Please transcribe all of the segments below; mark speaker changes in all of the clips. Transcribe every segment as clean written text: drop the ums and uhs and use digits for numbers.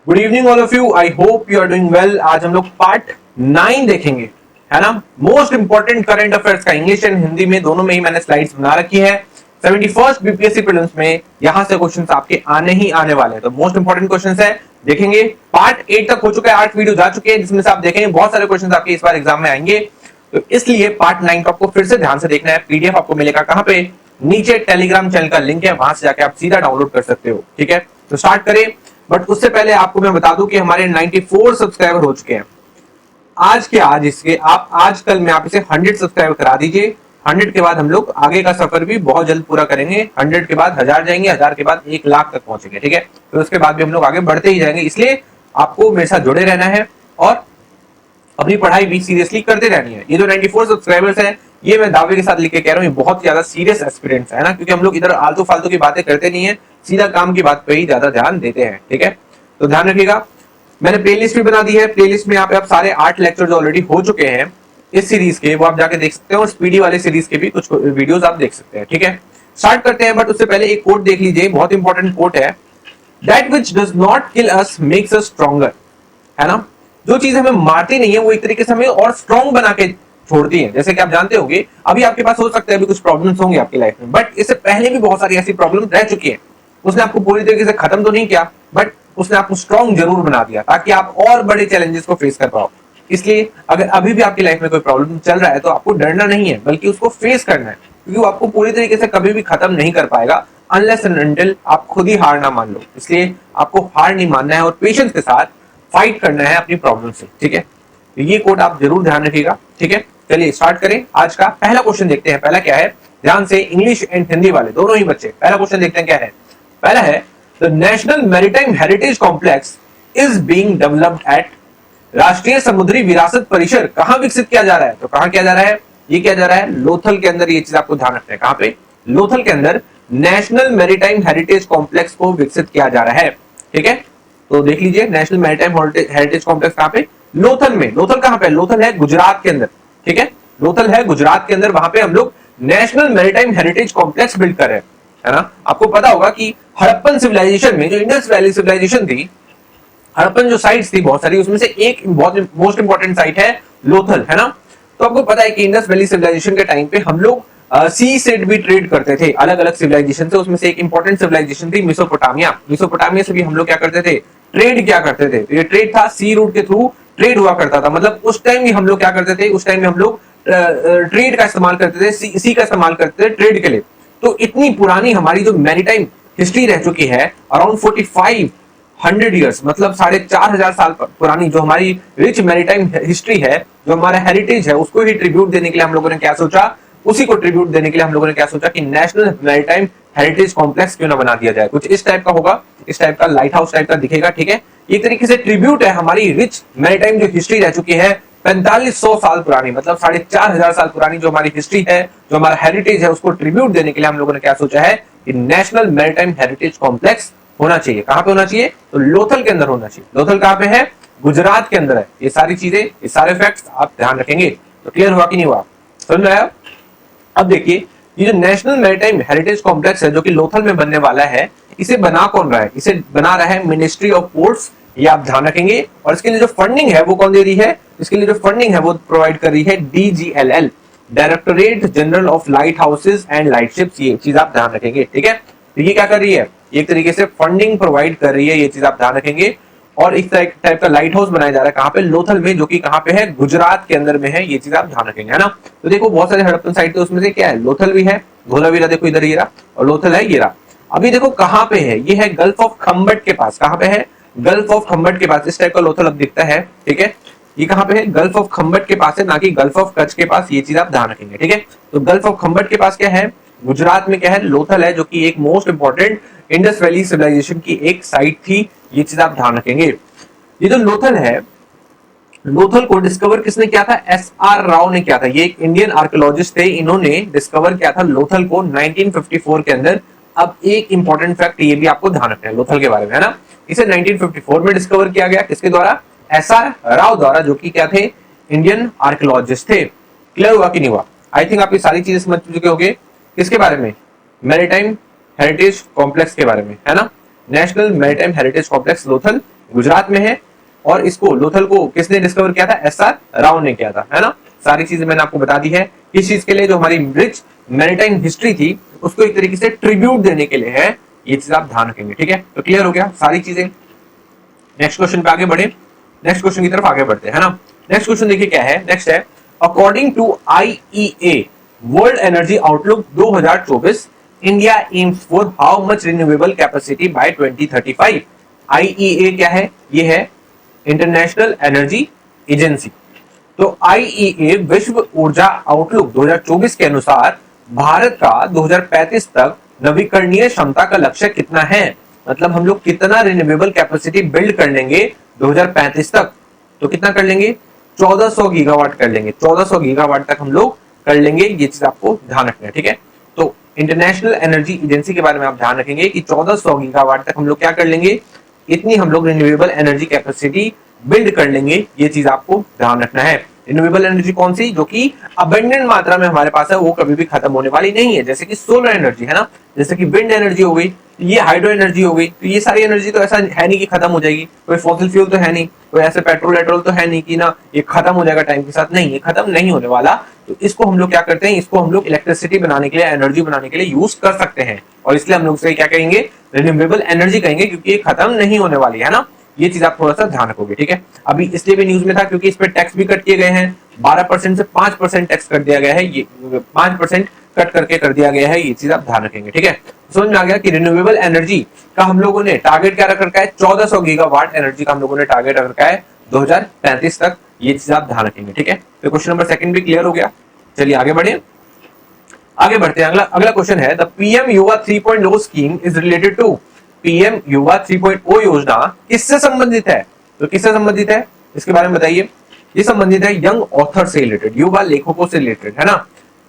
Speaker 1: Good evening all of you. I hope you are doing well. आज हम लोग part 9 देखेंगे, है ना। मोस्ट इंपॉर्टेंट करंट अफेयर्स का इंग्लिश एंड हिंदी में दोनों में ही मैंने स्लाइड्स बना रखी है। 71st बीपीएससी प्रीलिम्स में यहां से क्वेश्चंस आपके आने ही आने वाले हैं, तो मोस्ट इंपॉर्टेंट क्वेश्चंस है, देखेंगे। पार्ट 8 तक हो चुका है, 8 वीडियो जा चुके हैं, जिसमें से आप देखेंगे बहुत सारे क्वेश्चंस आपके इस बार एग्जाम में आएंगे। तो इसलिए पार्ट 9 को आपको फिर से ध्यान से देखना है। पीडीएफ आपको मिलेगा कहां पे, नीचे टेलीग्राम चैनल का लिंक है, वहां से जाके आप सीधा डाउनलोड कर सकते हो। ठीक है, तो स्टार्ट करें। बट उससे पहले आपको मैं बता दूं कि हमारे 94 सब्सक्राइबर हो चुके हैं। आज के आज इसके आप आज कल में आप इसे 100 सब्सक्राइबर करा दीजिए। 100 के बाद हम लोग आगे का सफर भी बहुत जल्द पूरा करेंगे। 100 के बाद 1000 जाएंगे, 1000 के बाद 1 लाख तक पहुंचेंगे। ठीक है, तो उसके बाद भी हम लोग आगे बढ़ते ही जाएंगे। इसलिए आपको मेरे साथ जुड़े रहना है और अपनी पढ़ाई भी सीरियसली करते रहनी है। ये जो 94 सब्सक्राइबर्स हैं, ये मैं दावे के साथ लिख के कह रहा हूँ, ये बहुत ज्यादा सीरियस एस्पिरेंट्स है ना, क्योंकि हम लोग इधर आलतू फालतू की बातें करते नहीं है, सीधा काम की बात पे ही ज्यादा ध्यान देते हैं। ठीक है, तो ध्यान रखिएगा। मैंने प्लेलिस्ट भी बना दी है। प्लेलिस्ट में यहाँ पे आप सारे 8 लेक्चर जो ऑलरेडी हो चुके हैं इस सीरीज के, वो आप जाके देख सकते हैं, और स्पीडी वाले सीरीज के भी कुछ वीडियोस आप देख सकते हैं। ठीक है, स्टार्ट करते हैं। बट उससे पहले एक कोट देख लीजिए, बहुत इंपॉर्टेंट कोट है। That which does not kill us makes us stronger, है ना। जो चीज हमें मारती नहीं है वो एक तरीके से हमें और स्ट्रॉन्ग बना के छोड़ती है। जैसे कि आप जानते होंगे, अभी आपके पास हो सकता है अभी कुछ प्रॉब्लम्स होंगे आपकी लाइफ में, बट इससे पहले भी बहुत सारी ऐसी प्रॉब्लम रह चुकी है। उसने आपको पूरी तरीके से खत्म तो नहीं किया, बट उसने आपको स्ट्रॉन्ग जरूर बना दिया, ताकि आप और बड़े चैलेंजेस को फेस कर पाओ। इसलिए अगर अभी भी आपकी लाइफ में कोई प्रॉब्लम चल रहा है तो आपको डरना नहीं है, बल्कि उसको फेस करना है, क्योंकि वो आपको पूरी तरीके से कभी भी खत्म नहीं कर पाएगा अनलेस एंड अनटिल आप खुद ही हार ना मान लो। इसलिए आपको हार नहीं मानना है और पेशेंस के साथ फाइट करना है अपनी प्रॉब्लम से। ठीक है, तो ये कोड आप जरूर ध्यान रखिएगा। ठीक है, चलिए स्टार्ट करें। आज का पहला क्वेश्चन देखते हैं। पहला क्या है, ध्यान से, इंग्लिश एंड हिंदी वाले दोनों ही बच्चे पहला क्वेश्चन देखते हैं क्या है। पहला है, the national maritime heritage complex is being developed eight, राष्ट्रीय समुद्री विरासत परिसर कहां विकसित किया जा रहा है। तो कहां किया जा रहा है, ये किया जा रहा है लोथल के अंदर। ये चीज आपको ध्यान रखना है, कहां पे, लोथल के अंदर नेशनल मैरीटाइम हेरिटेज कॉम्प्लेक्स को विकसित किया जा रहा है। ठीक है, तो देख लीजिए, नेशनल मैरीटाइम हेरिटेज कॉम्प्लेक्स कहां पे, लोथल में। लोथल कहां पे, लोथल है गुजरात के अंदर। ठीक है, लोथल है गुजरात के अंदर, वहां पे हम लोग national maritime heritage complex build कर रहे हैं, है ना। आपको पता होगा कि हड़प्पन सिविलाइजेशन में, जो इंडस वैली सिविलाइजेशन थी, हड़प्पन जो साइट्स थी बहुत सारी, उसमें से एक बहुत मोस्ट इंपॉर्टेंट साइट है लोथल, है ना। तो आपको पता है कि इंडस वैली सिविलाइजेशन के टाइम पे हम लोग सी से भी ट्रेड करते थे अलग अलग सिविलाइजेशन से। उसमें से एक इंपॉर्टेंट सिविलाइजेशन थी मेसोपोटामिया। मेसोपोटामिया से भी हम लोग क्या करते थे, ट्रेड किया करते थे। तो ये ट्रेड था, सी रूट के थ्रू ट्रेड हुआ करता था। मतलब उस टाइम भी हम लोग क्या करते थे, उस टाइम में हम लोग ट्रेड का इस्तेमाल करते थे, सी का इस्तेमाल करते थे ट्रेड के लिए। तो इतनी पुरानी हमारी जो मैरीटाइम हिस्ट्री रह चुकी है, अराउंड 4500 ईयर्स, मतलब 4500 साल पुरानी जो हमारी रिच मैरीटाइम हिस्ट्री है, जो हमारा हेरिटेज है, उसको ही ट्रिब्यूट देने के लिए हम लोगों ने क्या सोचा, उसी को ट्रिब्यूट देने के लिए हम लोगों ने क्या सोचा कि नेशनल मैरीटाइम हेरिटेज कॉम्प्लेक्स क्यों ना बना दिया जाए। कुछ इस टाइप का होगा, इस टाइप का लाइट हाउस टाइप का दिखेगा। ठीक है, एक तरीके से ट्रिब्यूट है हमारी रिच मैरीटाइम जो हिस्ट्री रह चुकी है 4500 साल पुरानी, मतलब 4500 साल पुरानी जो हमारी हिस्ट्री है, जो हमारा हेरिटेज है, उसको ट्रिब्यूट देने के लिए हम लोगों ने क्या सोचा है कि नेशनल मैरीटाइम हेरिटेज कॉम्प्लेक्स होना चाहिए। कहां पे होना चाहिए, तो लोथल के अंदर होना चाहिए। लोथल कहां पे है, गुजरात के अंदर है। ये सारी चीजें, ये सारे फैक्ट्स आप ध्यान रखेंगे। तो क्लियर हुआ कि नहीं हुआ, समझ में आया। अब देखिए, ये जो नेशनल मैरीटाइम हेरिटेज कॉम्प्लेक्स है जो कि लोथल में बनने वाला है, इसे बना कौन रहा है, इसे बना रहा है मिनिस्ट्री ऑफ पोर्ट्स। ये आप ध्यान रखेंगे। और इसके लिए जो फंडिंग है वो कौन दे रही है, इसके लिए जो फंडिंग है वो प्रोवाइड कर रही है DGLL, directorate general of lighthouses and lightships. ये चीज आप ध्यान रखेंगे। ठीक है, तो ये क्या कर रही है, एक तरीके से फंडिंग प्रोवाइड कर रही है, ये चीज आप ध्यान रखेंगे। और इस टाइप का लाइट हाउस बनाया जा रहा है कहां पे, लोथल में, जो कि कहां पे है, गुजरात के अंदर में है। ये चीज आप ध्यान रखेंगे, है ना। तो देखो, बहुत सारे हड़प्पन साइट थे, उसमें से क्या है, लोथल भी है, धोलावीरा देखो इधर ये रहा, और लोथल है ये रहा। अभी देखो कहां पे है, ये है गल्फ ऑफ खम्बट के पास। कहां पे है, गल्फ ऑफ खम्बट के पास। इस टाइप का लोथल अब दिखता है। ठीक है, ये कहां पे है, गल्फ ऑफ खम्बट के पास है, ना कि गल्फ ऑफ कच्छ के पास। ये चीज आप ध्यान रखेंगे। ठीक है, तो गल्फ ऑफ खम्बट के पास क्या है, गुजरात में क्या है, लोथल है, जो कि एक most important Indus valley civilisation की एक साइट थी। ये चीज आप ध्यान रखेंगे। ये जो लोथल है, लोथल को डिस्कवर किसने किया था, एस आर राव ने किया था। ये एक इंडियन आर्कियोलॉजिस्ट थे, इन्होंने डिस्कवर किया था लोथल को 1954 के अंदर। अब एक इंपॉर्टेंट फैक्ट ये भी आपको ध्यान रखना है लोथल के बारे में, है ना। इसे 1954 में डिस्कवर किया गया, किसके द्वारा, एस आर राव द्वारा, जो कि क्या थे, इंडियन आर्कियोलॉजिस्ट थे। क्लियर हुआ कि नहीं हुआ, आई थिंक आप ये सारी चीजें समझ चुके होंगे। किसके बारे में, मैरीटाइम हेरिटेज कॉम्प्लेक्स के बारे में, है ना। National maritime heritage complex Lothal, Gujarat में है, और इसको लोथल को किसने डिस्कवर किया था? एसआर राव ने किया था, है ना। सारी चीजें मैंने आपको बता दी है। किस चीज के लिए? जो हमारी रिच मैरिटाइम हिस्ट्री थी उसको एक तरीके से ट्रिब्यूट देने के लिए है। ये चीज आप ध्यान रखेंगे, ठीक है। तो क्लियर हो गया सारी चीजें। नेक्स्ट क्वेश्चन पे आगे बढ़े, नेक्स्ट क्वेश्चन की तरफ आगे बढ़ते हैं, है ना। नेक्स्ट क्वेश्चन देखिए क्या है, नेक्स्ट है according to IEA world energy outlook 2024 India aims for how much renewable capacity by 2035। IEA क्या है? ये है इंटरनेशनल एनर्जी एजेंसी। तो आईईए विश्व ऊर्जा आउटलुक 2024 के अनुसार भारत का 2035 तक नवीकरणीय क्षमता का लक्ष्य कितना है? मतलब हम लोग कितना रिन्यूएबल कैपेसिटी बिल्ड कर लेंगे 2035 तक? तो कितना कर लेंगे? 1400 गीगावाट कर लेंगे। 1400 गीगावाट तक हम लोग कर लेंगे। ये चीज आपको ध्यान रखना है, ठीक है। तो इंटरनेशनल एनर्जी एजेंसी के बारे में आप ध्यान रखेंगे कि 1400 गीगावाट तक हम लोग क्या कर लेंगे, इतनी हम लोग रिन्यूएबल एनर्जी कैपेसिटी बिल्ड कर लेंगे। ये चीज आपको ध्यान रखना है। रिन्यूएबल एनर्जी कौन सी? जो कि अबंडेंट मात्रा में हमारे पास है, वो कभी भी खत्म होने वाली नहीं है। जैसे कि सोलर एनर्जी, है ना, जैसे कि विंड एनर्जी हो गई, ये हाइड्रो एनर्जी हो गई। तो ये सारी एनर्जी तो ऐसा है नहीं कि खत्म हो जाएगी। कोई फॉसिल फ्यूल तो है नहीं, कोई ऐसे पेट्रोल तो है नहीं कि ना ये खत्म हो जाएगा टाइम के साथ। नहीं, ये खत्म नहीं होने वाला। तो इसको हम लोग क्या करते हैं, इसको हम लोग इलेक्ट्रिसिटी बनाने के लिए, एनर्जी बनाने के लिए यूज कर सकते हैं। और इसलिए हम लोग से क्या कहेंगे? रिन्यूएबल एनर्जी कहेंगे, क्योंकि ये खत्म नहीं होने वाली है ना। ये चीज आप थोड़ा सा ध्यान रखोगे, ठीक है। अभी इसलिए भी न्यूज में था क्योंकि इस पे टैक्स भी कट किए गए हैं। 12% से 5% टैक्स कट दिया गया है। ये 5% कट करके कर दिया गया है। ये चीज आप ध्यान रखेंगे, ठीक है। समझ में आ गया कि रिन्यूएबल एनर्जी का हम लोगों ने टारगेट क्या रख रखा है? 1400 गीगावाट एनर्जी का हम लोगों ने टारगेट रख रखा है 2035 तक। ये चीज आप ध्यान रखेंगे, ठीक है। तो क्वेश्चन नंबर 2 भी क्लियर हो गया। चलिए आगे बढ़े, आगे बढ़ते हैं। अगला क्वेश्चन है the PM Yuva 3.0 scheme is related to. PM Yuva 3.0 योजना किससे संबंधित है? तो किससे संबंधित है इसके बारे में बताइए। ये संबंधित है यंग ऑथर से रिलेटेड, युवा लेखकों से रिलेटेड, है ना।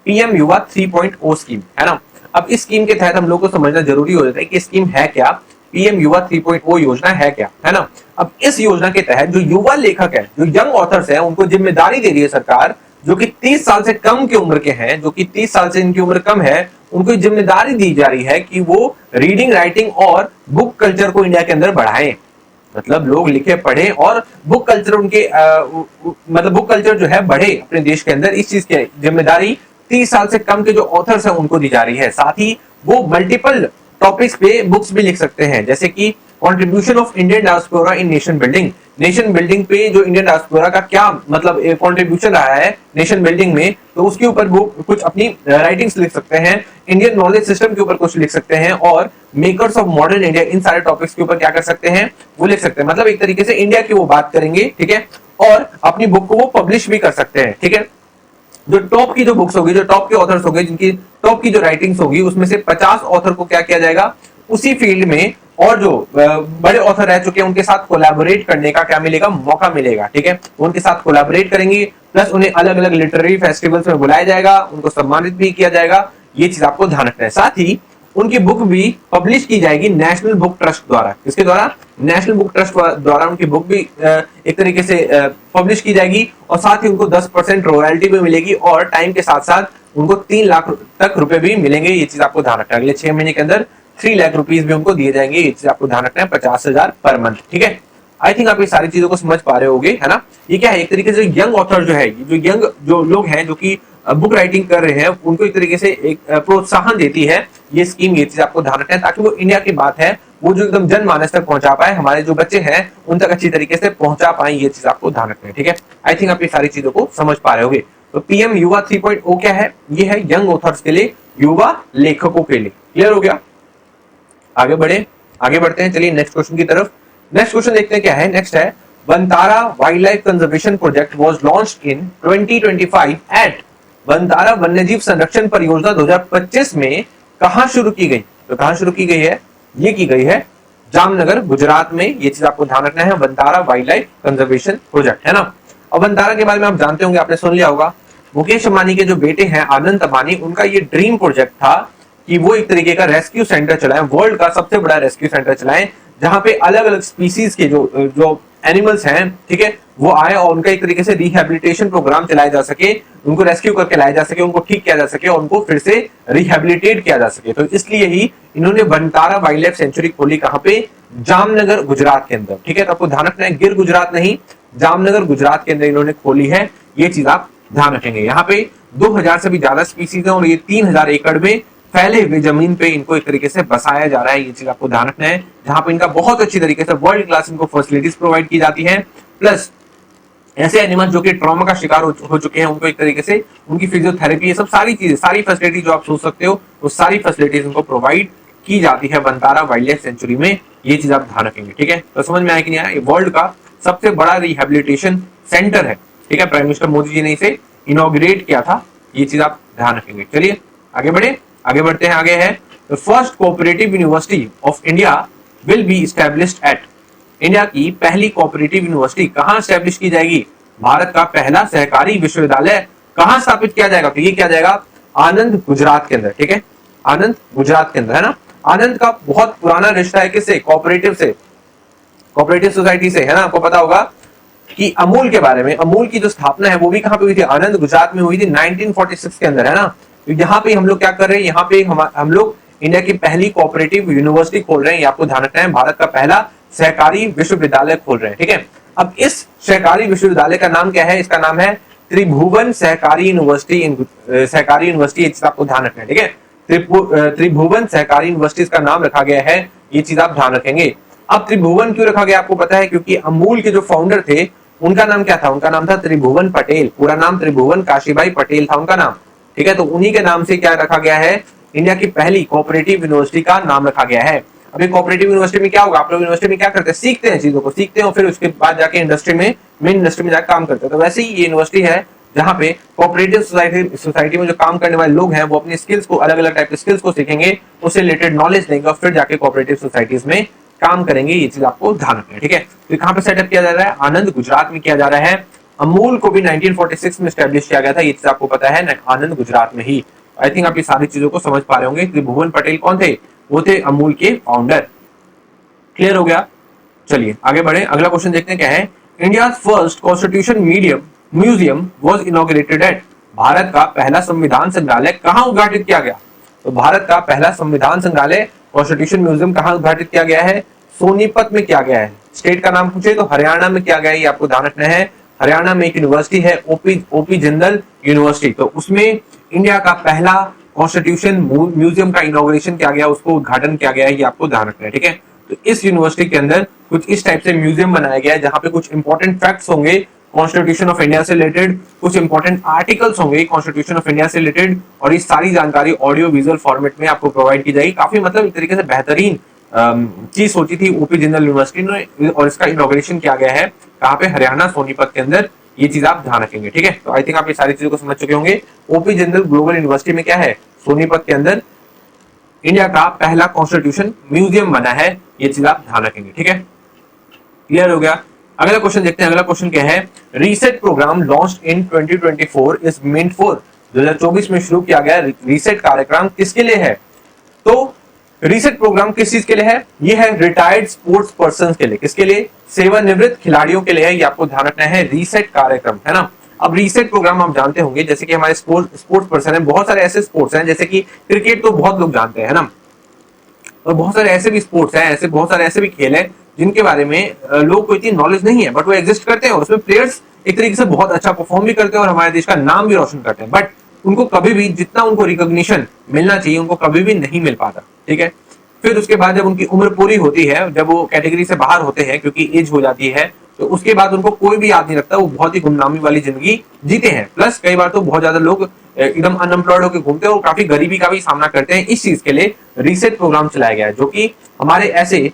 Speaker 1: पीएम युवा 3.0 स्कीम, है ना। अब इस स्कीम के तहत हम लोग को समझना जरूरी हो जाता है कि स्कीम है क्या, पीएम युवा 3.0 योजना है क्या, है ना। अब इस योजना के तहत जो युवा लेखक है, जो यंग ऑथर्स है, उनको जिम्मेदारी दे रही है सरकार, जो कि 30 साल से कम की उम्र के हैं, जो कि 30 साल से इनकी उम्र कम है, उनको जिम्मेदारी दी जा रही है कि वो रीडिंग, राइटिंग और बुक कल्चर को इंडिया के अंदर बढ़ाएं। मतलब लोग लिखे पढ़े और बुक कल्चर उनके मतलब बुक कल्चर जो है बढ़े अपने देश के अंदर। इस चीज की जिम्मेदारी 30 साल से कम के जो ऑथर्स हैं उनको दी जा रही है। साथ ही वो मल्टीपल टॉपिक्स पे बुक्स भी लिख सकते हैं, जैसे कि contribution of Indian diaspora in nation building. Nation building पे जो इंडियन डायस्पोरा का क्या मतलब कंट्रीब्यूशन रहा है नेशन बिल्डिंग में, तो उसके ऊपर वो कुछ अपनी राइटिंग्स लिख सकते हैं। इंडियन नॉलेज सिस्टम के ऊपर कुछ लिख सकते हैं, और मेकर्स ऑफ मॉडर्न इंडिया, इन सारे टॉपिक्स के ऊपर क्या कर सकते हैं, वो लिख सकते हैं। मतलब एक तरीके से इंडिया की वो बात करेंगे, ठीक है, और अपनी बुक को वो पब्लिश भी कर सकते हैं, ठीक है। जो टॉप की जो बुक्स होगी, जो टॉप के ऑथर्स होंगे, जिनकी टॉप की जो राइटिंग्स होगी, उसमें से 50 ऑथर को क्या किया जाएगा, उसी फील्ड में और जो बड़े ऑथर रह चुके हैं उनके साथ कोलैबोरेट करने का क्या मिलेगा, मौका मिलेगा, ठीक है। उनके साथ कोलैबोरेट करेंगे, प्लस उन्हें अलग अलग लिटरेरी फेस्टिवल्स में बुलाया जाएगा, उनको सम्मानित भी किया जाएगा। ये चीज आपको ध्यान रखना है। साथ ही उनकी बुक भी पब्लिश की जाएगी नेशनल बुक ट्रस्ट द्वारा। किसके द्वारा? नेशनल बुक ट्रस्ट द्वारा उनकी बुक भी एक तरीके से पब्लिश की जाएगी, और साथ ही उनको 10% रॉयल्टी भी मिलेगी, और टाइम के साथ साथ उनको 3 लाख तक रुपए भी मिलेंगे। ये चीज आपको ध्यान रखना है। अगले 6 महीने के अंदर 3 लाख रुपीज भी उनको दिए जाएंगे। ये चीज आपको ध्यान रखना है। 50,000 पर मंथ, ठीक है। आई थिंक आप ये सारी चीजों को समझ पा रहे होंगे, है ना। ये क्या है, एक तरीके से यंग ऑथर जो है, जो यंग जो लोग हैं जो कि बुक राइटिंग कर रहे हैं, उनको एक तरीके से एक प्रोत्साहन देती है ये स्कीम। ये चीज आपको ध्यान रखना है, ताकि वो इंडिया की बात है वो जो एकदम जनमानस तक पहुंचा पाए, हमारे जो बच्चे हैं उन तक अच्छी तरीके से पहुंचा पाए। ये चीज आपको ध्यान रखना है, ठीक है। आई थिंक आप ये सारी चीजों को समझ पा रहे होंगे। तो पीएम युवा 3.0 क्या है? ये है यंग ऑथर्स के लिए, युवा लेखकों के लिए। क्लियर हो गया? आगे बढ़ते हैं। चलिए नेक्स्ट क्वेश्चन की तरफ। नेक्स्ट क्वेश्चन देखते हैं क्या है। नेक्स्ट है Vantara wildlife conservation project was launched in 2025 at. Vantara वन्यजीव संरक्षण परियोजना 2025 में कहां शुरू की गई? तो कहां शुरू की गई है? ये की गई है जामनगर, गुजरात में। ये चीज आपको ध्यान रखना है। Vantara wildlife conservation project, है ना। और वनतारा के बारे में आप जानते होंगे, आपने सुन लिया होगा, मुकेश अंबानी के जो बेटे हैं आनंद अंबानी, उनका ये ड्रीम प्रोजेक्ट था कि वो एक तरीके का रेस्क्यू सेंटर चलाएं, वर्ल्ड का सबसे बड़ा रेस्क्यू सेंटर चलाएं, जहां पे अलग अलग स्पीसीज के जो एनिमल्स हैं, ठीक है, वो आए और उनका एक तरीके से रिहेबिलिटेशन प्रोग्राम चलाया जा सके, उनको रेस्क्यू करके लाया जा सके, उनको ठीक किया जा सके और उनको फिर से रिहेबिलिटेट किया जा सके। तो इसलिए ही इन्होंने बनतारा वाइल्ड लाइफ सेंचुरी खोली, कहां पे? जामनगर गुजरात के अंदर। ठीक है, तो आपको ध्यान रखना है, गिर गुजरात नहीं, जामनगर गुजरात के अंदर इन्होंने खोली है, ये चीज आप ध्यान रखेंगे। यहाँ पे 2000 से भी ज्यादा स्पीसीज है और ये 3000 एकड़ में फैले हुए जमीन पे इनको एक तरीके से बसाया जा रहा है, ये चीज आपको ध्यान रखना है। जहां पे इनका बहुत अच्छी तरीके से वर्ल्ड क्लास इनको फैसिलिटीज प्रोवाइड की जाती है, प्लस ऐसे एनिमल जो कि ट्रॉमा का शिकार हो चुके हैं उनको एक तरीके से उनकी फिजियोथेरेपी, ये सब सारी चीजें, सारी फैसिलिटी जो आप सोच सकते हो वो सारी फैसिलिटीज उनको प्रोवाइड की जाती है बनतारा वाइल्ड लाइफ सेंचुरी में, ये चीज आप ध्यान रखेंगे। ठीक है, तो समझ में आया कि नहीं आया? ये वर्ल्ड का सबसे बड़ा रिहेबिलिटेशन सेंटर है। ठीक है, प्राइम मिनिस्टर मोदी जी ने इसे इनॉग्रेट किया था, ये चीज आप ध्यान रखेंगे। चलिए आगे बढ़ते हैं। आगे है the first cooperative university of India will be established eight. India की पहली कोऑपरेटिव यूनिवर्सिटी कहां एस्टैब्लिश की जाएगी? भारत का पहला सहकारी विश्वविद्यालय कहां स्थापित किया जाएगा? तो ये क्या जाएगा? आनंद, गुजरात के अंदर। ठीक है, आनंद गुजरात के अंदर, है ना। आनंद का बहुत पुराना रिश्ता है किससे? कोऑपरेटिव से, कोऑपरेटिव सोसाइटी से, है ना। आपको पता होगा कि अमूल के बारे में, अमूल की जो स्थापना है वो भी कहां पे हुई थी? आनंद गुजरात में हुई थी 1946 के अंदर, है ना। तो यहाँ पे हम लोग क्या कर रहे हैं? यहाँ पे हम लोग इंडिया की पहली कोऑपरेटिव यूनिवर्सिटी खोल रहे हैं, ये आपको ध्यान रखना है। भारत का पहला सहकारी विश्वविद्यालय खोल रहे हैं। ठीक है, अब इस सहकारी विश्वविद्यालय का नाम क्या है? इसका नाम है त्रिभुवन सहकारी यूनिवर्सिटी, सहकारी यूनिवर्सिटी, आपको ध्यान रखना है। ठीक है, त्रिभुवन सहकारी यूनिवर्सिटी का नाम रखा गया है, ये चीज आप ध्यान रखेंगे। अब त्रिभुवन क्यों रखा गया आपको पता है? क्योंकि अमूल के जो फाउंडर थे उनका नाम क्या था? उनका नाम था त्रिभुवन पटेल, पूरा नाम त्रिभुवन काशीभाई पटेल था उनका नाम। ठीक है, तो उन्हीं के नाम से क्या रखा गया है? इंडिया की पहली कोऑपरेटिव यूनिवर्सिटी का नाम रखा गया है। अभी कोऑपरेटिव यूनिवर्सिटी में क्या होगा? आप लोग यूनिवर्सिटी में क्या करते हैं? सीखते हैं, चीजों को सीखते हैं और फिर उसके बाद जाके इंडस्ट्री में, मेन इंडस्ट्री में जाकर काम करते हैं। तो वैसे ही ये यूनिवर्सिटी है जहाँ पे कोऑपरेटिव सोसाइटी में जो काम करने वाले लोग हैं वो अपनी स्किल्स को, अलग अलग टाइप के स्किल्स को सीखेंगे, उससे रिलेटेड नॉलेज लेंगे और फिर जाके कोऑपरेटिव सोसाइटीज में काम करेंगे, ये चीज आपको ध्यान रखना है। ठीक है, तो कहां पे सेटअप किया जा रहा है? आनंद गुजरात में किया जा रहा है। अमूल को भी 1946 में स्टैब्लिश किया गया था, ये चीज आपको पता है, आनंद गुजरात में ही। आई थिंक आप ये सारी चीजों को समझ पा रहे होंगे। त्रिभुवन पटेल कौन थे? वो थे अमूल के फाउंडर। क्लियर हो गया? चलिए आगे बढ़े, अगला क्वेश्चन देखते हैं क्या है। India first constitution museum was inaugurated at. Bharat का पहला संविधान संग्रहालय कहां उद्घाटित किया गया? तो भारत का पहला संविधान संग्रहालय, कॉन्स्टिट्यूशन म्यूजियम कहां उद्घाटित किया गया है? सोनीपत में किया गया है। स्टेट का नाम पूछे तो हरियाणा में किया गया है, ये आपको ध्यान रखना है। हरियाणा में एक यूनिवर्सिटी है ओपी जिंदल यूनिवर्सिटी, तो उसमें इंडिया का पहला कॉन्स्टिट्यूशन म्यूजियम का इनॉग्रेशन किया गया, उसको उद्घाटन किया गया है, ये आपको ध्यान रखना है। ठीक है, तो इस यूनिवर्सिटी के अंदर कुछ इस टाइप से म्यूजियम बनाया गया है जहां पे कुछ इंपॉर्टेंट फैक्ट्स होंगे कॉन्स्टिट्यूशन ऑफ इंडिया से रिलेटेड, कुछ इंपॉर्टेंट आर्टिकल्स होंगे कॉन्स्टिट्यूशन ऑफ इंडिया से रिलेटेड, और ये सारी जानकारी ऑडियो विजुअल फॉर्मेट में आपको प्रोवाइड की जाएगी। काफी मतलब एक तरीके से बेहतरीन चीज सोची थी ओपी जिंदल यूनिवर्सिटी ने, और इसका इनॉग्रेशन किया गया है कहां पे? हरियाणा, सोनीपत के अंदर, ये चीज आप ध्यान रखेंगे। ठीक है, तो आई थिंक आप ये सारी चीजों को समझ चुके होंगे। ओपी जिंदल ग्लोबल यूनिवर्सिटी में क्या है? सोनीपत के अंदर इंडिया का पहला कॉन्स्टिट्यूशन म्यूजियम बना है, ये चीज आप ध्यान रखेंगे। ठीक है, क्लियर हो गया? अगला क्वेश्चन देखते हैं। अगला क्वेश्चन क्या है? Reset program launched in 2024 is meant for. 2024 में शुरू किया गया रीसेट कार्यक्रम किसके लिए है? तो रीसेट प्रोग्राम किस चीज के लिए है? ये है रिटायर्ड स्पोर्ट्स पर्सन के लिए। किसके लिए? सेवानिवृत्त खिलाड़ियों के लिए है, ये आपको ध्यान रखना है। रीसेट कार्यक्रम, है ना। अब रीसेट प्रोग्राम आप जानते होंगे, जैसे कि हमारे स्पोर्ट्स पर्सन है, बहुत सारे ऐसे स्पोर्ट्स हैं, जैसे कि क्रिकेट तो बहुत लोग जानते हैं ना, और बहुत सारे ऐसे भी स्पोर्ट्स हैं, ऐसे बहुत सारे ऐसे भी खेल हैं जिनके बारे में लोग को इतनी नॉलेज नहीं है, बट वो एग्जिस्ट करते हैं और उसमें प्लेयर्स एक तरीके से बहुत अच्छा परफॉर्म भी करते हैं और हमारे देश का नाम भी रोशन करते हैं, बट उनको कभी भी जितना उनको रिकॉग्निशन मिलना चाहिए उनको कभी भी नहीं मिल पाता। ठीक है, फिर उसके बाद जब उनकी उम्र पूरी होती है, जब वो कैटेगरी से बाहर होते हैं क्योंकि एज हो जाती है, तो उसके बाद उनको कोई भी याद नहीं रखता, वो बहुत ही गुमनामी वाली जिंदगी जीते हैं। प्लस कई बार तो बहुत ज्यादा लोग एकदम अनएम्प्लॉयड होकर घूमते हैं और काफी गरीबी का भी सामना करते हैं। इस चीज के लिए रीसेट प्रोग्राम चलाया गया है, जो कि हमारे ऐसे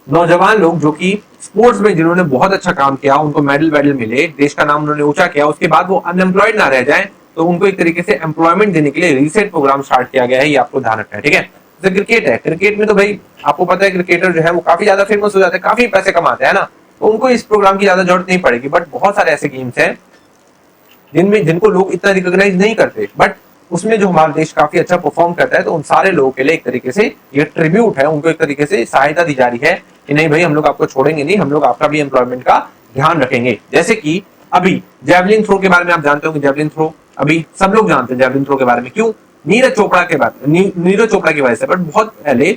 Speaker 1: नौजवान लोग जो कि स्पोर्ट्स में जिन्होंने बहुत अच्छा काम किया, उनको मेडल मिले, देश का नाम उन्होंने ऊंचा किया, उसके बाद वो अनएम्प्लॉयड ना रह जाए, तो उनको एक तरीके से एम्प्लॉयमेंट देने के लिए रीसेट प्रोग्राम स्टार्ट किया गया है, ये आपको ध्यान रखना है। ठीक है, जैसे क्रिकेट है, क्रिकेट में तो भाई आपको पता है क्रिकेटर जो है वो काफी ज्यादा फेमस हो जाते हैं, काफी पैसे कमाते हैं ना, तो उनको इस प्रोग्राम की ज्यादा जरूरत नहीं पड़ेगी। बट बहुत सारे ऐसे गेम्स हैं जिनको लोग इतना रिकॉग्नाइज नहीं करते, बट उसमें जो हमारा देश काफी अच्छा परफॉर्म करता है, तो उन सारे लोगों के लिए एक तरीके से ये ट्रिब्यूट है, उनको एक तरीके से सहायता दी जा रही है कि नहीं भाई हम लोग आपको छोड़ेंगे नहीं, हम लोग आपका भी एम्प्लॉयमेंट का ध्यान रखेंगे। जैसे कि अभी जेवलिन थ्रो के बारे में आप जानते हो कि जेवलिन थ्रो अभी सब लोग जानते हैं जेवलिन थ्रो के बारे में। क्यों? नीरज चोपड़ा के बारे नीरज चोपड़ा की वजह से। बट बहुत पहले,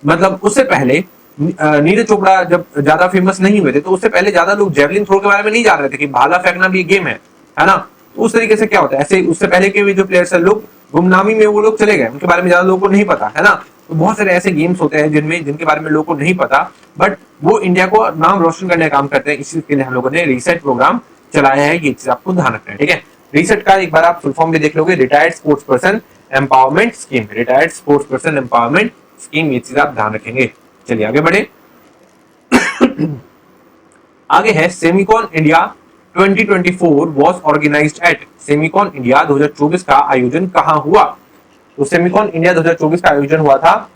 Speaker 1: मतलब उससे पहले नीरज चोपड़ा जब ज्यादा फेमस नहीं हुए थे तो उससे पहले ज्यादा लोग जेवलिन थ्रो के बारे में नहीं जान रहे थे कि भाला फेंकना भी गेम है ना। तो उस तरीके से क्या होता है, ऐसे उससे पहले के भी जो प्लेयर्स है लोग गुमनामी में वो लोग चले गए, उनके बारे में ज्यादा लोगों को नहीं पता, है ना। तो बहुत सारे ऐसे गेम्स होते हैं जिनके बारे में लोगों को नहीं पता, बट वो इंडिया को नाम रोशन करने का काम करते हैं। इसी के लिए हम लोगों ने रीसेट प्रोग्राम चलाया है, ये चीज आपको ध्यान रखना है, ठीक है। रीसेट का एक बार आप फुल फॉर्म भी देख लोगे, retired sports person empowerment scheme, retired sports person empowerment scheme, ये चीज आप ध्यान रखेंगे। चलिए आगे बढ़े। आगे है Semicon India 2024 was organised at, Semicon India 2024 का आयोजन कहां हुआ? तो सेमिकॉन इंडिया 2024 का आयोजन हुआ था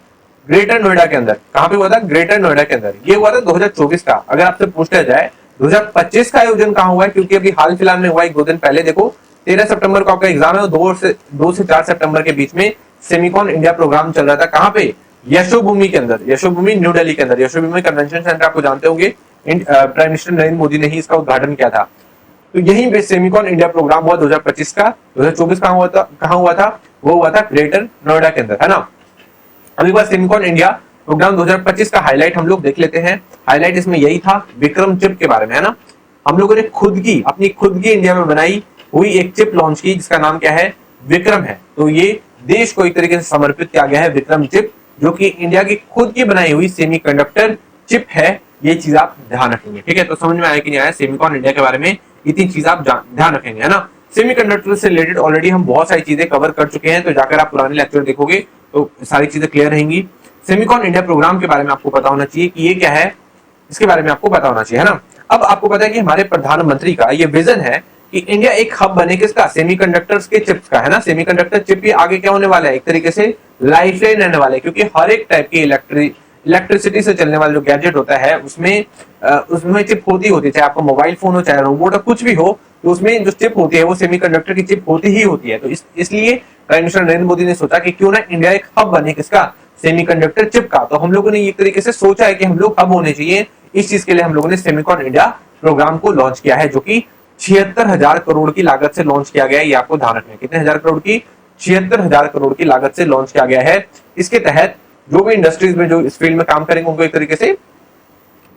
Speaker 1: ग्रेटर नोएडा के अंदर। कहां पे हुआ था? ग्रेटर नोएडा के अंदर। ये हुआ था 2024 का। अगर आपसे पूछ लिया जाए 2025 का आयोजन कहां हुआ है, क्योंकि अभी हाल फिलहाल में हुआ, एक दो दिन पहले देखो 13 सितंबर को आपका एग्जाम है, 2 से 4 सितंबर के बीच में सेमिकॉन इंडिया प्रोग्राम चल रहा था। कहां पे? यशोभूमि के अंदर, यशोभूमि न्यू दिल्ली के अंदर। यशोभूमि कन्वेंशन सेंटर आपको जानते होंगे, प्राइम मिनिस्टर नरेंद्र मोदी ने ही इसका उद्घाटन किया था। तो यहीं पे सेमिकॉन इंडिया प्रोग्राम हुआ 2025 का। 2024 कहां हुआ था? वो हुआ था ग्रेटर नोएडा के अंदर, है ना। अभी बार सेमिकॉन इंडिया प्रोग्राम 2025 का हाईलाइट हम लोग देख लेते हैं। हाईलाइट इसमें यही था विक्रम चिप के बारे में, है ना। हम लोगों ने अपनी खुद की इंडिया में बनाई हुई एक चिप लॉन्च की जिसका नाम क्या है? विक्रम है। तो ये देश को एक तरीके से समर्पित किया गया है विक्रम चिप, जो कि इंडिया की खुद की बनाई हुई सेमीकंडक्टर चिप है। ये चीज आप ध्यान रखेंगे, ठीक है। तो समझ में आया कि नहीं आया सेमिकॉन इंडिया के बारे में? इतनी चीज आप ध्यान रखेंगे, है ना। सेमीकंडक्टर से रिलेटेड ऑलरेडी हम बहुत सारी चीजें कवर कर चुके हैं, तो जाकर आप पुराने लेक्चर देखोगे तो सारी चीजें क्लियर रहेंगी। सेमिकॉन इंडिया प्रोग्राम के बारे में आपको पता होना चाहिए कि ये क्या है, इसके बारे में आपको पता होना चाहिए, है ना। अब आपको पता है कि हमारे प्रधानमंत्री का ये विजन है कि इंडिया एक हब बने, किसका? सेमीकंडक्टर्स के चिप्स का, है ना। सेमीकंडक्टर चिप ये आगे क्या होने वाला है? एक तरीके से लाइफलाइन रहने वाला है, क्योंकि हर एक टाइप की इलेक्ट्रिसिटी से चलने वाला जो गैजेट होता है उसमें चिप होती है, चाहे आपका मोबाइल फोन हो, चाहे रोबोट हो, कुछ भी हो, तो उसमें जो चिप होती है वो सेमीकंडक्टर की चिप होती ही होती है। तो इसलिए प्राइम मिनिस्टर नरेंद्र मोदी ने सोचा कि क्यों ना इंडिया एक हब बने, किसका? सेमीकंडक्टर चिप का। तो हम लोगों ने एक तरीके से सोचा है कि हम लोग हब होने चाहिए। इस चीज के लिए हम लोगों ने सेमिकॉन इंडिया प्रोग्राम को लॉन्च किया है, जो कि 76,000 करोड़ की लागत से लॉन्च किया गया है। ये आपको ध्यान रखना है, कितने हजार करोड़ की? 76,000 करोड़ की लागत से लॉन्च किया गया है। इसके तहत जो भी इंडस्ट्रीज में जो इस फील्ड में काम करेंगे उनको एक तरीके से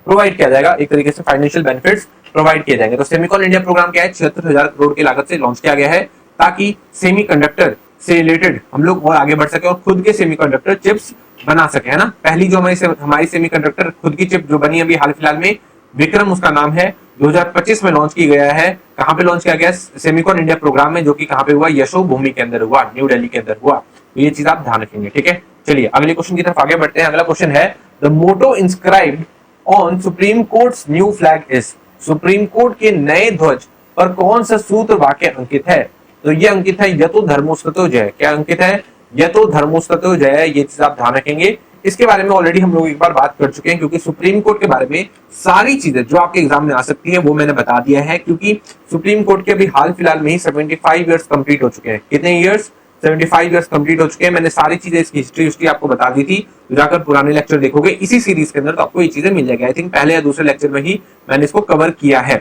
Speaker 1: प्रोवाइड किया जाएगा, एक तरीके से फाइनेंशियल बेनिफिट्स प्रोवाइड किए जाएंगे। तो सेमिकॉन इंडिया प्रोग्राम क्या है? 76,000 करोड़ की लागत से लॉन्च किया गया है, ताकि सेमीकंडक्टर से रिलेटेड हम लोग और आगे बढ़ सके और खुद के सेमीकंडक्टर चिप्स बना सके, है ना। पहली जो हमारी सेमीकंडक्टर खुद की चिप जो बनी अभी हाल फिलहाल में, विक्रम उसका नाम है, 2025 में लॉन्च की गया है। कहां पे लॉन्च किया गया? सेमिकॉन इंडिया प्रोग्राम में, जो कि कहां पे हुआ? यशोभूमि के अंदर हुआ, न्यू दिल्ली के अंदर हुआ। तो ये चीज आप ध्यान रखेंगे, ठीक है। चलिए अगले क्वेश्चन की तरफ आगे बढ़ते हैं। अगला क्वेश्चन है the motto inscribed on Supreme Court's new flag is, Supreme Court के नए ध्वज पर कौन सा सूत्र वाक्य अंकित है? तो ये अंकित है यतो धर्मोस्ततो जय। क्या अंकित है? यतो धर्मोस्ततो जय। ये चीज आप ध्यान रखेंगे। इसके बारे में ऑलरेडी हम लोग एक बार बात कर चुके हैं, क्योंकि सुप्रीम कोर्ट के बारे में सारी चीजें जो आपके एग्जाम में आ सकती है वो मैंने बता दिया है, क्योंकि सुप्रीम कोर्ट के अभी हाल फिलहाल में ही 75 ईयर्स कंप्लीट हो चुके हैं। कितने ईयर्स? 75 ईयर्स कंप्लीट हो चुके हैं। मैंने सारी चीजें इसकी हिस्ट्री आपको बता दी थी, तो जाकर पुराने लेक्चर देखोगे इसी सीरीज के अंदर तो आपको ये चीजें मिल जाएगी। आई थिंक पहले या दूसरे लेक्चर में ही मैंने इसको कवर किया है।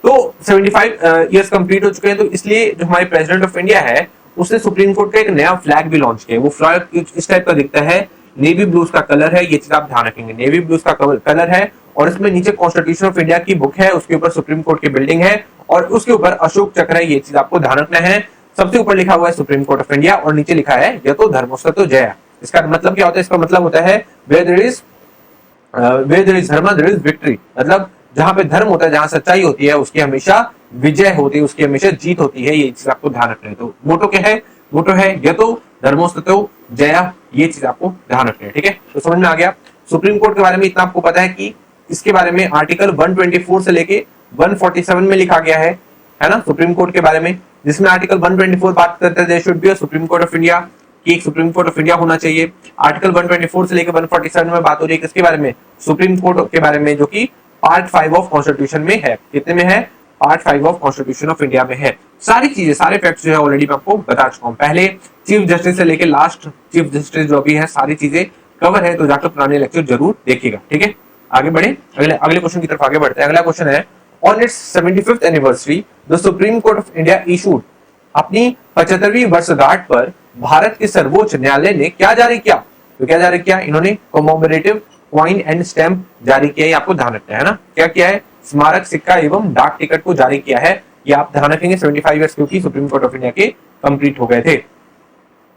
Speaker 1: तो 75 ईयर्स कंप्लीट हो चुके हैं, तो इसलिए जो हमारे प्रेसिडेंट ऑफ इंडिया है उसने सुप्रीम कोर्ट का एक नया फ्लैग भी लॉन्च किया। वो फ्लैग इस टाइप का दिखता है, नेवी ब्लूज का कलर है। ये चीज आप ध्यान रखेंगे, नेवी ब्लूज का कलर है, और इसमें नीचे कॉन्स्टिट्यूशन ऑफ इंडिया की बुक है, उसके ऊपर सुप्रीम कोर्ट की बिल्डिंग है, और उसके ऊपर अशोक चक्र है। ये चीज आपको ध्यान रखना है। सबसे ऊपर लिखा हुआ है सुप्रीम कोर्ट ऑफ इंडिया, और नीचे लिखा है यतो धर्मोस्ततो जय। इसका मतलब क्या होता है? इसका मतलब होता है वेयर देयर इज धर्म देयर इज विक्ट्री। मतलब जहां पे धर्म होता है, जहां सच्चाई होती है, उसकी हमेशा विजय होती है, उसकी हमेशा जीत होती है। ये चीज आपको ध्यान रखना है। तो मोटो क्या है? मोटो है यतो धर्मोस्ततो जय। ये चीज आपको ध्यान रखना है, ठीक है। तो समझ में आ गया। सुप्रीम कोर्ट के बारे में इतना आपको पता है कि इसके बारे में आर्टिकल 124 से लेके 147 में लिखा गया है ना, सुप्रीम कोर्ट के बारे में, जिसमें आर्टिकल 124 बात करते हैं there should be a Supreme Court of India, कि एक सुप्रीम कोर्ट ऑफ इंडिया होना चाहिए। आर्टिकल 124 से लेकर 147 में बात हो रही है किसके बारे में? सुप्रीम कोर्ट के बारे में, जो कि पार्ट 5 ऑफ कॉन्स्टिट्यूशन में है। कितने में है? Part 5 of constitution of India में है। सारी चीजें, सारे फैक्ट्स जो है ऑलरेडी मैं आपको बता चुका हूं। पहले चीफ जस्टिस से लेकर लास्ट चीफ जस्टिस जो भी है, सारी चीजें कवर है, तो जाकर पुराने लेक्चर जरूर देखिएगा, ठीक है। आगे बढ़े, अगले क्वेश्चन की तरफ आगे बढ़ते हैं। अगला क्वेश्चन है on it's 75th anniversary the supreme Court of India issued अपनी 75वीं वर्षगांठ पर भारत के सर्वोच्च न्यायालय ने क्या जारी किया? तो क्या जारी किया? इन्होंने कॉमेमोरेटिव कॉइन एंड स्टैम्प जारी किया, ये आपको ध्यान रखना है ना। क्या किया है? स्मारक सिक्का एवं डाक टिकट को जारी किया है, ये आप ध्यान रखेंगे। 75 ईयर्स क्योंकि सुप्रीम कोर्ट ऑफ इंडिया के कंप्लीट हो गए थे।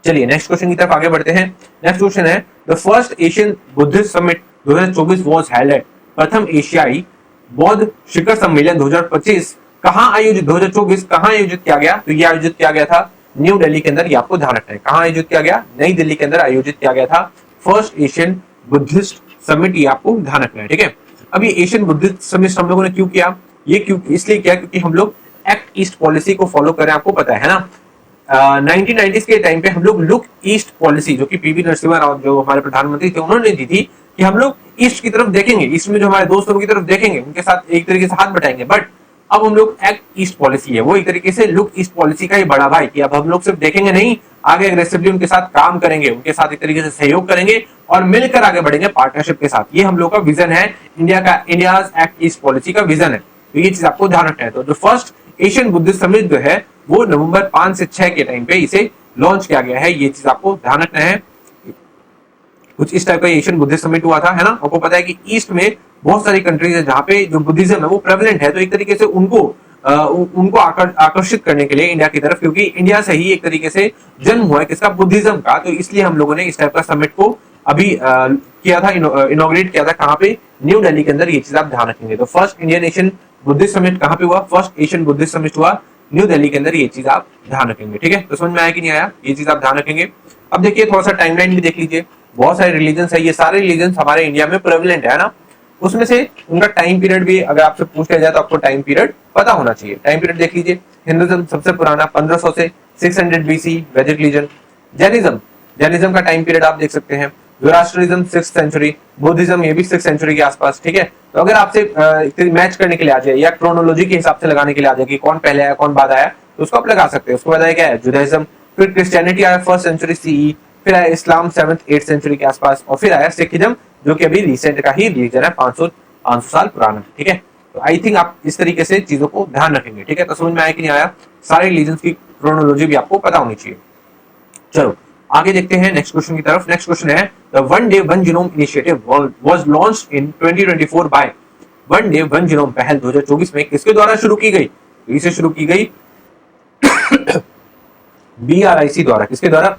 Speaker 1: चलिए नेक्स्ट क्वेश्चन की तरफ आगे बढ़ते हैं। नेक्स्ट क्वेश्चन है the first Asian Buddhist summit 2024 was held at, प्रथम एशियाई बौद्ध शिखर सम्मेलन 2025 कहां आयोजित 2024 कहां आयोजित किया गया? तो ये आयोजित किया गया था न्यू दिल्ली के अंदर, ये आपको ध्यान रखना है। कहां आयोजित किया गया? नई दिल्ली के अंदर आयोजित किया गया था फर्स्ट एशियन बुद्धिस्ट समिट, ये आपको ध्यान रखना है, ठीक है। अब ये एशियन बुद्धिस्ट समिट हम लोगों ने क्यों किया? ये क्यों इसलिए किया क्योंकि हम लोग एक्ट ईस्ट पॉलिसी को फॉलो करें, आपको पता है ना। 1990s के टाइम पे हम लोग लुक ईस्ट पॉलिसी, जो कि पीवी नरसिम्हा राव जो हमारे प्रधानमंत्री थे उन्होंने दी थी कि हम लोग ईस्ट की तरफ देखेंगे, ईस्ट में जो हमारे दोस्त हैं उनकी तरफ देखेंगे, उनके साथ एक तरीके से हाथ बटाएंगे। बट अब हम लोग एक्ट ईस्ट पॉलिसी है, वो एक तरीके से लुक ईस्ट पॉलिसी का ही बड़ा भाई, कि अब हम लोग सिर्फ देखेंगे नहीं, आगे एग्रेसिवली उनके साथ काम करेंगे, उनके साथ एक तरीके से सहयोग करेंगे और मिलकर आगे बढ़ेंगे पार्टनरशिप के साथ। ये हम लोग का विजन है, इंडियाज एक्ट ईस्ट पॉलिसी का विजन है। तो ये चीज आपको ध्यान रखना है। तो जो फर्स्ट एशियन बुद्धिस्ट समिट जो है वो नवंबर 5 से 6 के टाइम पे इसे लॉन्च किया गया है, ये चीज आपको ध्यान रखना है। कुछ इस टाइप का एशियन बुद्धिस्ट समिट हुआ था, है ना। आपको पता है कि ईस्ट में बहुत सारी कंट्रीज है जहाँ पे जो बुद्धिज्म है वो प्रेवलेंट है, तो एक तरीके से उनको आकर्षित करने के लिए इंडिया की तरफ, क्योंकि इंडिया से ही एक तरीके से जन्म हुआ है किसका? बुद्धिज्म का। तो इसलिए हम लोगों ने इस टाइप का समिट को अभी किया था, इनॉग्रेट किया था। कहाँ पे? न्यू दिल्ली के अंदर, ये चीज आप ध्यान रखेंगे। तो first Indian Asian Buddhist summit कहाँ पे हुआ? फर्स्ट एशियन बुद्धिस्ट समिट हुआ न्यू दिल्ली के अंदर, ये चीज आप ध्यान रखेंगे, ठीक है। तो समझ में आया कि नहीं आया? ये चीज आप ध्यान रखेंगे। अब देखिए थोड़ा सा टाइमलाइन भी देख लीजिए। बहुत सारे रिलीजन्स है, ये सारे रिलीजन्स हमारे इंडिया में प्रेवलेंट है ना। उसमें से उनका टाइम पीरियड भी अगर आपसे पूछ लिया जाए तो आपको टाइम पीरियड पता होना चाहिए। टाइम पीरियड देख लीजिए। हिंदुइज्म सबसे पुराना 1500 से 600 बीसी वैदिक रिलीजन। जैनिज्म का टाइम पीरियड आप देख सकते हैं। ज़ोरास्ट्रिज्म 6th सेंचुरी, बुद्धिज्म ये भी 6th सेंचुरी के आसपास, ठीक है। तो अगर आपसे मैच करने के लिए आ जाए या क्रोनोलॉजी के हिसाब से लगाने के लिए आ जाए कि कौन पहले आया कौन बाद आया, तो उसको आप लगा सकते हैं। उसको बाद आया क्या है? जुडाइज्म। फिर क्रिश्चियनिटी आया 1st सेंचुरी सीई, फिर आया इस्लाम 7th 8th सेंचुरी के आसपास, और फिर आया सिखिज्म जो कि अभी रिसेंट का ही रिलीजन है, 500 साल पुराना, ठीक है। तो आई थिंक आप इस तरीके से चीजों को ध्यान रखेंगे, ठीक है। तो समझ में आया कि नहीं आया? सारे रिलीजन की क्रोनोलॉजी भी आपको पता होनी चाहिए। चलो आगे देखते हैं नेक्स्ट क्वेश्चन की तरफ। नेक्स्ट क्वेश्चन है the one day one genome initiative was launched in 2024 by, one day one genome पहल 2024 में किसके द्वारा शुरू की गई? इसे शुरू की गई BRIC द्वारा। किसके द्वारा?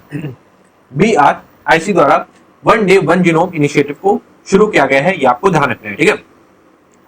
Speaker 1: BRIC द्वारा one day one genome initiative को शुरू किया गया है, ये आपको ध्यान रखना है, ठीक है।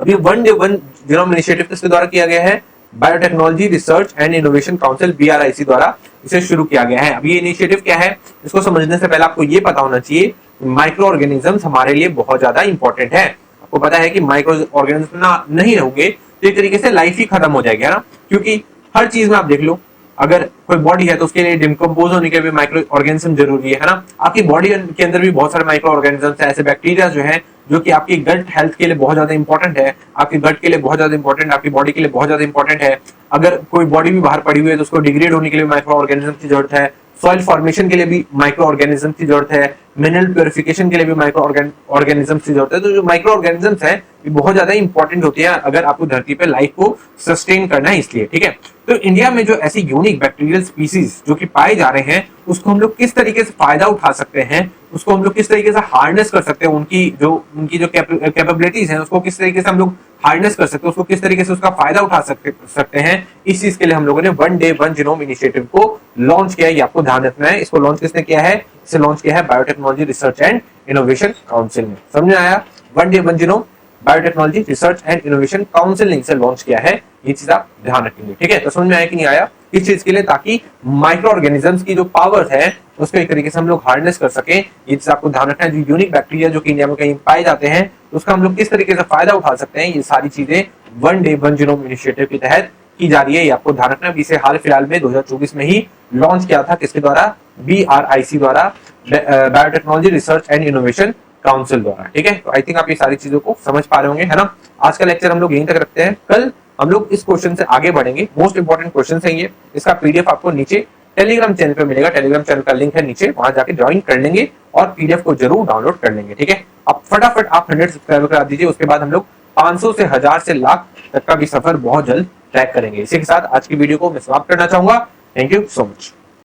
Speaker 1: अभी one day one genome initiative किसके द्वारा किया गया है? Biotechnology research and innovation council BRIC द्वारा इसे शुरू किया गया है। अब ये इनिशिएटिव क्या है, इसको समझने से पहले आपको ये पता होना चाहिए माइक्रो ऑर्गेनिजम्स हमारे लिए बहुत ज्यादा इंपॉर्टेंट है। आपको पता है कि माइक्रो ऑर्गेनिज्म ना नहीं रहोगे तो एक तरीके से लाइफ ही खत्म हो जाएगी, है ना। क्योंकि हर चीज में आप देख लो, अगर कोई बॉडी है तो उसके लिए डिकम्पोज होने के लिए माइक्रो ऑर्गेनिज्म जरूरी है ना। आपकी बॉडी के अंदर भी बहुत सारे माइक्रो ऑर्गेनिजम्स है, ऐसे बैक्टीरिया जो है जो कि आपकी गट हेल्थ के लिए बहुत ज्यादा इंपॉर्टेंट है, आपकी गट के लिए बहुत ज्यादा इंपॉर्टेंट, आपकी बॉडी के लिए बहुत ज्यादा इंपॉर्टेंट है। अगर कोई बॉडी भी बाहर पड़ी हुई है तो उसको डिग्रेड होने के लिए माइक्रो ऑर्गेनिज्म की जरूरत है। सॉइल फॉर्मेशन के लिए भी माइक्रो ऑर्गेनिज्म की जरूरत है। मिनरल प्योरिफिकेशन के लिए भी माइक्रो ऑर्गेनिज्म की जरूरत है। तो जो माइक्रो ऑर्गेनिजम्स है ये बहुत ज्यादा इंपॉर्टेंट होती है अगर आपको धरती पे लाइफ को सस्टेन करना है, इसलिए, ठीक है। तो इंडिया में जो ऐसी यूनिक बैक्टीरियल स्पीसीज जो कि पाए जा रहे हैं उसको हम लोग किस तरीके से फायदा उठा सकते हैं, उसको हम लोग किस तरीके से हार्नेस कर सकते हैं, उनकी जो कैपेबिलिटीज हैं उसको किस तरीके से हम लोग हार्नेस कर सकते हैं, उसको किस तरीके से उसका फायदा उठा सकते हैं। इस चीज के लिए हम लोगों ने one day one genome initiative को लॉन्च किया है, ये आपको ध्यान रखना है। इसको लॉन्च किसने किया है? इसे लॉन्च किया है biotechnology research and innovation council ने। समझ में आया? One day one genome biotechnology research and innovation council ने इसे लॉन्च किया है, ये चीज आप ध्यान रखेंगे, ठीक है। तो समझ में आया कि नहीं आया? इस चीज के लिए ताकि माइक्रो ऑर्गेनिजम्स की जो पावर है उसको एक तरीके से हम लोग हार्नेस कर सके, ये चीज आपको ध्यान रखना है। जो यूनिक बैक्टीरिया जो कि इंडिया में कहीं पाए जाते हैं उसका हम लोग किस तरीके से फायदा उठा सकते हैं, ये सारी चीजें one day one genome initiative के तहत की जा रही है, ये आपको ध्यान रखना है। इसे हाल फिलहाल में 2024 में ही लॉन्च किया था, किसके द्वारा? BRIC द्वारा, biotechnology research and innovation council द्वारा, ठीक है। तो आई थिंक आप ये सारी चीजों को समझ पा रहे होंगे, है ना। आज का लेक्चर हम लोग यहीं तक रखते हैं, कल हम लोग इस क्वेश्चन से आगे बढ़ेंगे। मोस्ट इंपॉर्टेंट क्वेश्चन है ये, इसका PDF आपको नीचे टेलीग्राम चैनल पे मिलेगा, टेलीग्राम चैनल का लिंक है नीचे, वहां जाके ज्वाइन कर लेंगे और PDF को जरूर डाउनलोड कर लेंगे, ठीक है। अब फटाफट आप 100 सब्सक्राइबर करा दीजिए, उसके बाद हम लोग 500 से 1000 से लाख तक का भी सफर बहुत जल्द ट्रैक करेंगे। इसी के साथ आज की वीडियो को मैं समाप्त करना चाहूंगा। Thank you so much.